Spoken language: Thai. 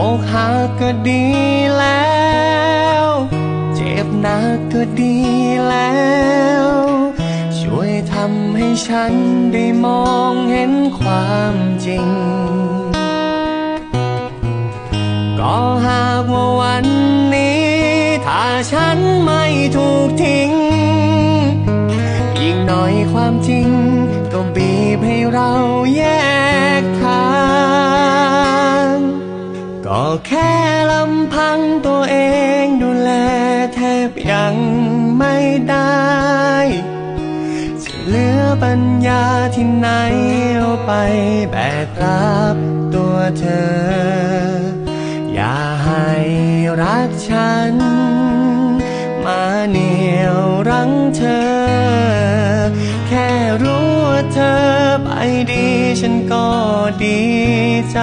อกหักก็ดีแล้วเจ็บหนักก็ดีแล้วช่วยทำให้ฉันได้มองเห็นความจริงก็หากว่าวันนี้ถ้าฉันไม่ถูกทิ้งอีกหน่อยความจริงก็บีบให้เราแยกทางก็แค่ลำพังตัวเองดูแลแทบยังไม่ได้จะเหลือปัญญาที่ไหนเอาไปแบกรับตัวเธออย่าให้รักฉันมาเหนี่ยวรั้งเธอแค่รู้ว่าเธอไปดีฉันก็ดีใจ